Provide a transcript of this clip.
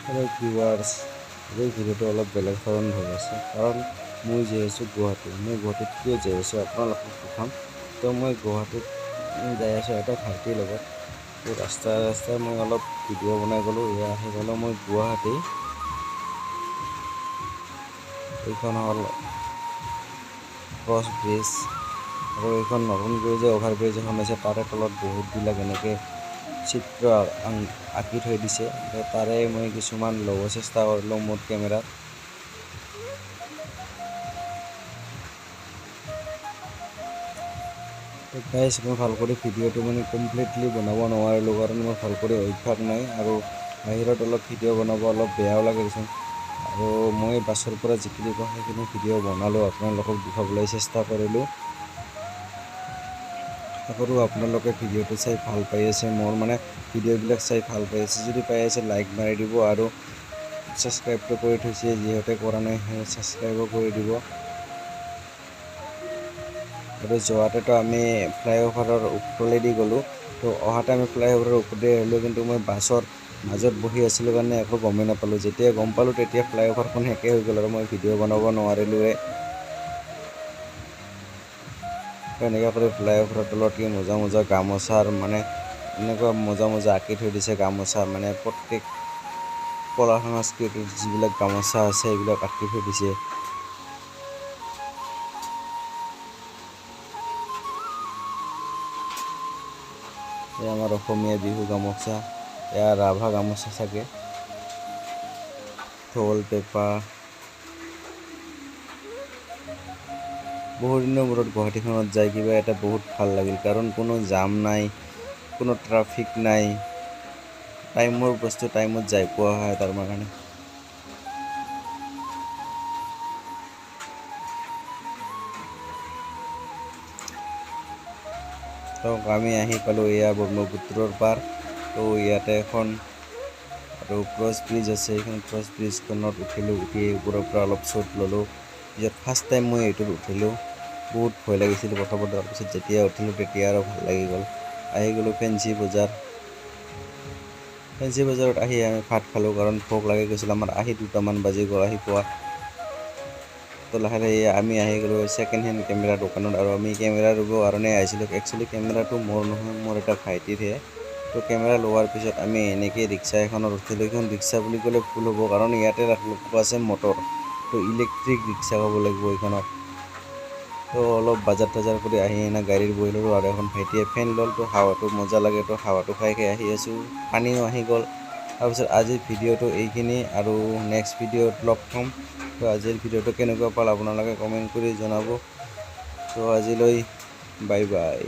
Hello' viewers, এই ভিডিঅ'টো অলপ বেলেগ ধৰণ হৈ আছে কাৰণ মই যাই আছোঁ গুৱাহাটী। মই গুৱাহাটীত কিয় যাই আছোঁ আপোনালোকক দেখাম। তো মই গুৱাহাটীত যাই আছোঁ এটা ভাইটিৰ লগত। তো ৰাস্তাই মই অলপ ভিডিঅ' বনাই গ'লোঁ। এয়া আহি গ'লোঁ মই গুৱাহাটী। এইখন হ'ল ক্ৰছ ব্ৰিজ আৰু এইখন নতুনকৈ যে অভাৰ ব্ৰিজ এখন আছে তাৰে তলত বহুতবিলাক এনেকৈ চিত্ৰ আঁকি থৈ দিছে। তাৰে মই কিছুমান ল'ব চেষ্টা কৰিলোঁ মোৰ কেমেৰাত। গাইজ, মই ভাল কৰি ভিডিঅ'টো কমপ্লিটলি বনাব নোৱাৰিলোঁ কাৰণ মোৰ ভাল কৰি অভ্যাস নাই আৰু বাহিৰত অলপ ভিডিঅ' বনাব অলপ বেয়াও লাগে দেচোন। আৰু মই বাছৰ পৰা যিখিনি পাওঁ সেইখিনি ভিডিঅ' বনালোঁ, আপোনালোকক দেখাবলৈ চেষ্টা কৰিলোঁ। আশা কৰোঁ আপোনালোকে ভিডিঅ'টো চাই ভাল পাই আছে। মোৰ ভিডিঅ'বিলাক চাই ভাল পাই আছে। যদি পাই আছে লাইক মাৰি দিব আৰু ছাবস্ক্ৰাইবটো কৰি থৈছে, যিহেতু কৰা নাই ছাবস্ক্ৰাইবো কৰি দিব। আৰু যোৱাতেতো আমি ফ্লাইঅভাৰৰ ওপৰলেদি গ'লোঁ, তো অহাতে আমি ফ্লাইঅভাৰৰ ওপৰতে আহিলোঁ, কিন্তু মই বাছৰ মাজত বহি আছিলোঁ কাৰণে একো গমেই নাপালোঁ। যেতিয়া গম পালোঁ তেতিয়া ফ্লাইঅভাৰখন শেষেই হৈ গ'ল আৰু মই ভিডিঅ' বনাব নোৱাৰিলোঁৱে। এনেকৈ কৰি ফ্লাইঅভাৰৰ তলত কি মজা গামোচাৰ এনেকুৱা মজা আঁকি থৈ দিছে গামোচা, প্ৰত্যেক কলা সংস্কৃতিৰ যিবিলাক গামোচা আছে সেইবিলাক আঁকি থৈ দিছে। এয়া আমাৰ অসমীয়া বিহু গামোচা, এয়া ৰাভা গামোচা চাগে, ঢোল পেঁপা। বহু দিনৰ মূৰত গুৱাহাটীখনত যাই কিবা এটা বহুত ভাল লাগিল, কাৰণ কোনো জাম নাই, কোনো ট্ৰাফিক নাই, টাইমৰ বস্তু টাইমত যাই পোৱা হয় তাৰ কাৰণে। তো আমি আহি পালোঁ এয়া ব্ৰহ্মপুত্ৰৰ পাৰ। তো ইয়াতে এখন আৰু ক্ৰছ ব্ৰিজ আছে, এইখন ক্ৰছ ব্ৰিজখনত উঠিলোঁ। উঠি ওপৰৰ পৰা অলপ শ্বট ল'লোঁ। পিছত ফাৰ্ষ্ট টাইম মই এইটোত উঠিলোঁ, বহুত ভয় লাগিছিল প্ৰথমতে। তাৰপিছত যেতিয়া উঠিলোঁ তেতিয়া আৰু ভাল লাগি গ'ল। আহি গ'লোঁ ফেঞ্চি বজাৰ। ফেঞ্চি বজাৰত আহি আমি ভাত খালোঁ কাৰণ ভোক লাগি গৈছিল। আমাৰ 2টামান বাজি গ'ল আহি পোৱা। তো লাহে লাহে আমি আহি গ'লোঁ ছেকেণ্ড হেণ্ড কেমেৰা দোকানত। আৰু আমি কেমেৰা ল'বৰ কাৰণে আহিছিলোঁ। একচুৱেলি কেমেৰাটো মোৰ নহয়, মোৰ এটা ভাইটিৰহে। তো কেমেৰা লোৱাৰ পিছত আমি এনেকৈ ৰিক্সা এখনত উঠিলোঁ। এইখন ৰিক্সা বুলি ক'লে ভুল হ'ব কাৰণ ইয়াতে লগোৱা আছে মটৰ, তো ইলেক্ট্ৰিক ৰিক্সা ক'ব লাগিব এইখনক। তো অলপ বাজাৰ তাজাৰ কৰি আহি গাড়ীত বহি ল'লোঁ আৰু এখন ভাইটিয়ে ফেন ল'ল। তো হাৱাটো মজা লাগে, তো হাৱাটো খাই আহি আছোঁ। পানীও আহি গ'ল। তাৰপিছত আজিৰ ভিডিঅ'টো এইখিনি, আৰু নেক্সট ভিডিঅ'ত লগ পাম। তো আজিৰ ভিডিঅ'টো কেনেকুৱা পাল আপোনালোকে কমেণ্ট কৰি জনাব। তো আজিলৈ বাই বাই।